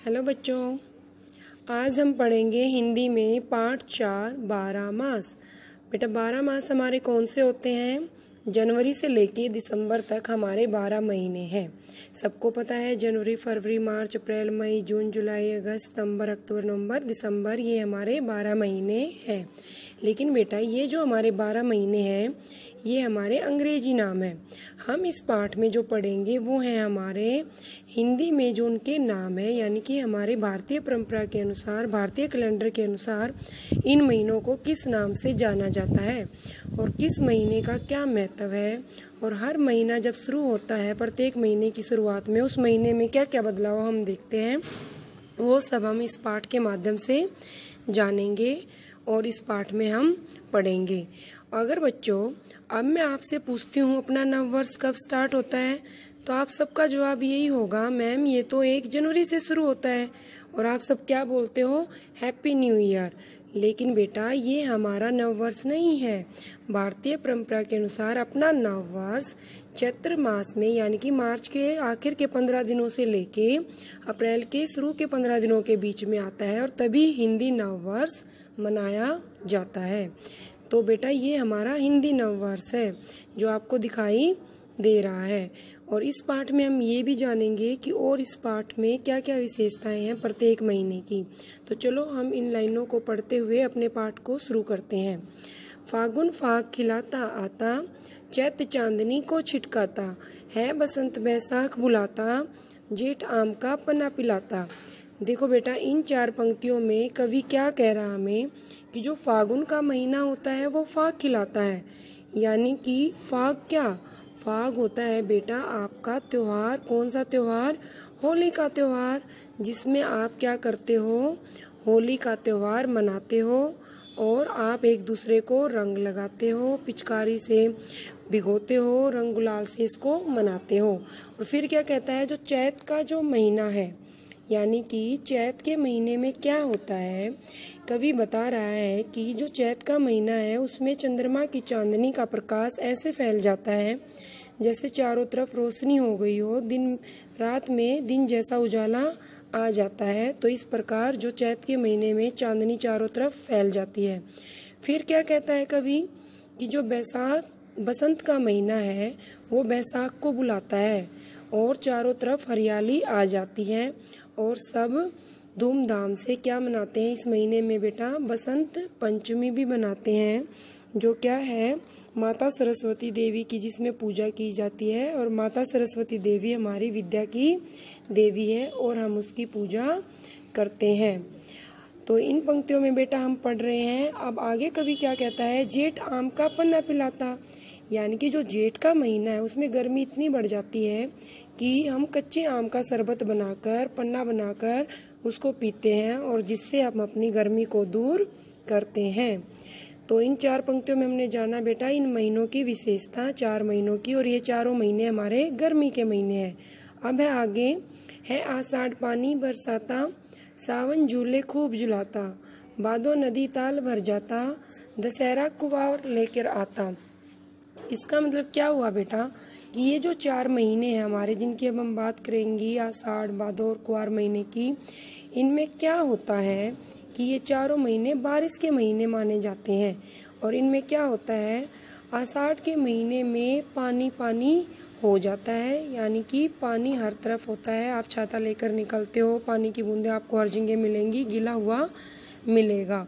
Hello बच्चों, आज हम पढ़ेंगे हिंदी में पाठ 4 12 मास। बेटा 12 मास हमारे कौन से होते हैं? जनवरी से लेके दिसंबर तक हमारे 12 महीने हैं। सबको पता है जनवरी, फरवरी, मार्च, अप्रैल, मई, जून, जुलाई, अगस्त, सितंबर, अक्टूबर, नवंबर, दिसंबर, ये हमारे 12 महीने हैं। लेकिन बेटा ये जो हमारे 12 महीने हैं ये हमारे अंग्रेजी नाम है। हम इस पाठ में जो पढ़ेंगे वो हैं हमारे हिंदी में जो उनके नाम है, यानी कि हमारे भारतीय परंपरा के अनुसार, भारतीय कैलेंडर के अनुसार इन महीनों को किस नाम से जाना जाता है और किस महीने का क्या महत्व है, और हर महीना जब शुरू होता है प्रत्येक महीने की शुरुआत में उस महीने में क्या क्या बदलाव हम देखते हैं, वो सब हम इस पाठ के माध्यम से जानेंगे और इस पाठ में हम पढ़ेंगे। अगर बच्चों अब मैं आपसे पूछती हूँ अपना नव वर्ष कब स्टार्ट होता है, तो आप सबका जवाब यही होगा, मैम ये तो 1 जनवरी से शुरू होता है। और आप सब क्या बोलते हो? Happy new year. लेकिन बेटा ये हमारा नव वर्ष नहीं है। भारतीय परंपरा के अनुसार अपना नव वर्ष चैत्र मास में, यानी कि मार्च के आखिर के 15 दिनों से लेके अप्रैल के शुरू के 15 दिनों के बीच में आता है, और तभी हिंदी नव वर्ष मनाया जाता है। तो बेटा ये हमारा हिंदी नव वर्ष है जो आपको दिखाई दे रहा है। और इस पाठ में हम ये भी जानेंगे कि और इस पाठ में क्या क्या विशेषताएं हैं प्रत्येक महीने की। तो चलो हम इन लाइनों को पढ़ते हुए अपने पाठ को शुरू करते हैं। फागुन फाग खिलाता आता, चैत चांदनी को छिटकाता, है बसंत बैसाख बुलाता, जेठ आम का पन्ना पिलाता। देखो बेटा इन 4 पंक्तियों में कवि क्या कह रहा हमें कि जो फागुन का महीना होता है वो फाग खिलाता है। यानी कि फाग क्या? फाग होता है बेटा आपका त्योहार। कौन सा त्योहार? होली का त्योहार, जिसमें आप क्या करते हो? होली का त्योहार मनाते हो और आप एक दूसरे को रंग लगाते हो, पिचकारी से भिगोते हो, रंग गुलाल से इसको मनाते हो। और फिर क्या कहता है, जो चैत का जो महीना है, यानी कि चैत के महीने में क्या होता है, कवि बता रहा है कि जो चैत का महीना है उसमें चंद्रमा की चांदनी का प्रकाश ऐसे फैल जाता है जैसे चारों तरफ रोशनी हो गई हो, दिन रात में दिन जैसा उजाला आ जाता है। तो इस प्रकार जो चैत के महीने में चांदनी चारों तरफ फैल जाती है। फिर क्या कहता है कवि कि जो बसंत का महीना है वो बैसाख को बुलाता है और चारों तरफ हरियाली आ जाती है और सब धूमधाम से क्या मनाते हैं इस महीने में बेटा? बसंत पंचमी भी मनाते हैं, जो क्या है माता सरस्वती देवी की, जिसमें पूजा की जाती है। और माता सरस्वती देवी हमारी विद्या की देवी है और हम उसकी पूजा करते हैं। तो इन पंक्तियों में बेटा हम पढ़ रहे हैं। अब आगे कवि क्या कहता है, जेठ आम का पन्ना पिलाता, यानी कि जो जेठ का महीना है उसमें गर्मी इतनी बढ़ जाती है कि हम कच्चे आम का शरबत बनाकर, पन्ना बनाकर उसको पीते हैं और जिससे हम अपनी गर्मी को दूर करते हैं। तो इन 4 पंक्तियों में हमने जाना बेटा इन महीनों की विशेषता, 4 महीनों की, और ये चारों महीने हमारे गर्मी के महीने हैं। अब है आगे, है आषाढ़ पानी बरसाता, सावन झूले खूब झुलाता, भादो नदी ताल भर जाता, दशहरा कुवार लेकर आता। इसका मतलब क्या हुआ बेटा कि ये जो 4 महीने हैं हमारे, जिनकी अब हम बात करेंगी, आषाढ़, भादो और कुवार महीने की, इनमें क्या होता है कि ये चारों महीने बारिश के महीने माने जाते हैं। और इनमें क्या होता है, आषाढ़ के महीने में पानी पानी हो जाता है, यानी कि पानी हर तरफ होता है। आप छाता लेकर निकलते हो, पानी की बूंदें आपको हर जगह मिलेंगी, गीला हुआ मिलेगा।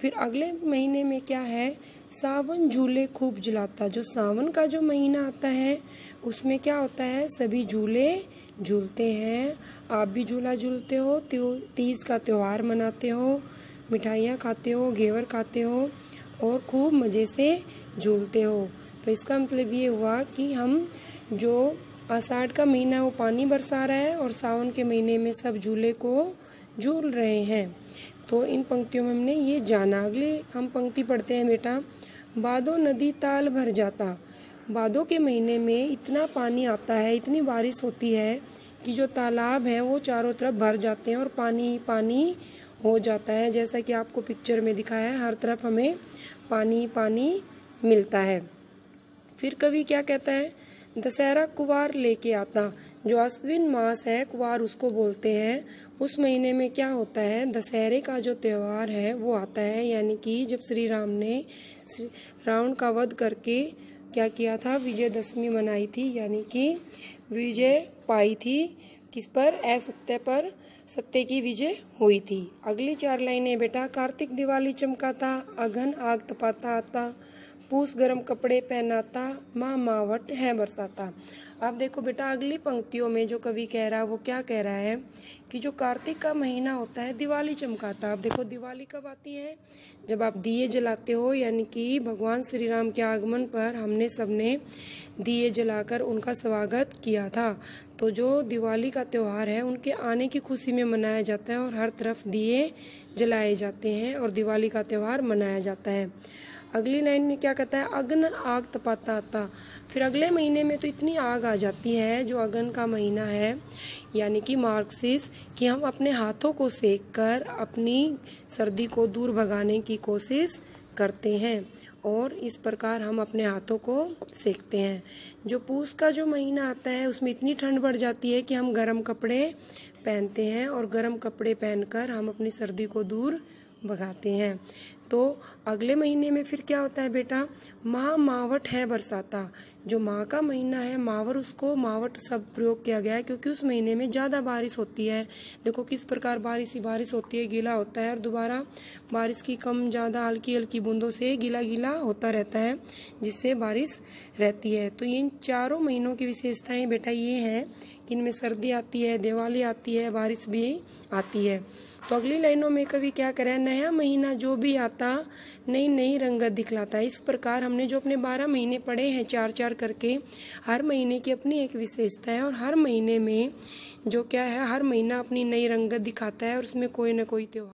फिर अगले महीने में क्या है, सावन झूले खूब झुलाता। जो सावन का जो महीना आता है उसमें क्या होता है, सभी झूले झूलते हैं। आप भी झूला झूलते हो, तीज का त्योहार मनाते हो, मिठाइयाँ खाते हो, घेवर खाते हो और खूब मज़े से झूलते हो। तो इसका मतलब ये हुआ कि हम जो आषाढ़ का महीना वो पानी बरसा रहा है और सावन के महीने में सब झूले को झूल रहे हैं। तो इन पंक्तियों में हमने ये जाना। अगले हम पंक्ति पढ़ते हैं बेटा, भादो नदी ताल भर जाता। भादो के महीने में इतना पानी आता है, इतनी बारिश होती है कि जो तालाब हैं वो चारों तरफ भर जाते हैं और पानी ही पानी हो जाता है। जैसा कि आपको पिक्चर में दिखाया है, हर तरफ हमें पानी ही पानी मिलता है। फिर कवि क्या कहता है, दशहरा कुवार लेके आता। जो अश्विन मास है कुवार उसको बोलते हैं। उस महीने में क्या होता है, दशहरे का जो त्योहार है वो आता है, यानी कि जब श्री राम ने रावण का वध करके क्या किया था, विजयदशमी मनाई थी, यानी कि विजय पाई थी किस पर, असत्य पर सत्य की विजय हुई थी। अगली 4 लाइनें बेटा, कार्तिक दिवाली चमकाता, अघन आग तपाता आता, पूस गरम कपड़े पहनाता, माँ मावट है बरसाता। अब देखो बेटा अगली पंक्तियों में जो कवि कह रहा है वो क्या कह रहा है कि जो कार्तिक का महीना होता है दिवाली चमकाता। अब देखो दिवाली कब आती है, जब आप दिए जलाते हो, यानी कि भगवान श्री राम के आगमन पर हमने सबने दिए जलाकर उनका स्वागत किया था। तो जो दिवाली का त्योहार है उनके आने की खुशी में मनाया जाता है और हर तरफ दिए जलाए जाते हैं और दिवाली का त्योहार मनाया जाता है। अगली लाइन में क्या कहता है, अगन आग तपाता आता। फिर अगले महीने में तो इतनी आग आ जाती है, जो अगन का महीना है यानी कि मार्गशीर्ष, कि हम अपने हाथों को सेक कर अपनी सर्दी को दूर भगाने की कोशिश करते हैं और इस प्रकार हम अपने हाथों को सेकते हैं। जो पूस का जो महीना आता है उसमें इतनी ठंड बढ़ जाती है कि हम गर्म कपड़े पहनते हैं और गर्म कपड़े पहनकर हम अपनी सर्दी को दूर भगाते हैं। तो अगले महीने में फिर क्या होता है बेटा, माँ मावट है बरसाता। जो माँ का महीना है मावर, उसको मावट शब्द प्रयोग किया गया है क्योंकि उस महीने में ज़्यादा बारिश होती है। देखो किस प्रकार बारिश ही बारिश होती है, गीला होता है और दोबारा बारिश की कम ज़्यादा हल्की हल्की बूंदों से गीला गीला होता रहता है, जिससे बारिश रहती है। तो इन चारों महीनों की विशेषताएं बेटा ये हैं कि इनमें सर्दी आती है, दिवाली आती है, बारिश भी आती है। तो अगली लाइनों में कवि क्या करे, नया महीना जो भी आता नई नई रंगत दिखलाता है। इस प्रकार हमने जो अपने 12 महीने पढ़े हैं 4-4 करके, हर महीने की अपनी एक विशेषता है और हर महीने में जो क्या है, हर महीना अपनी नई रंगत दिखाता है और उसमें कोई न कोई त्योहार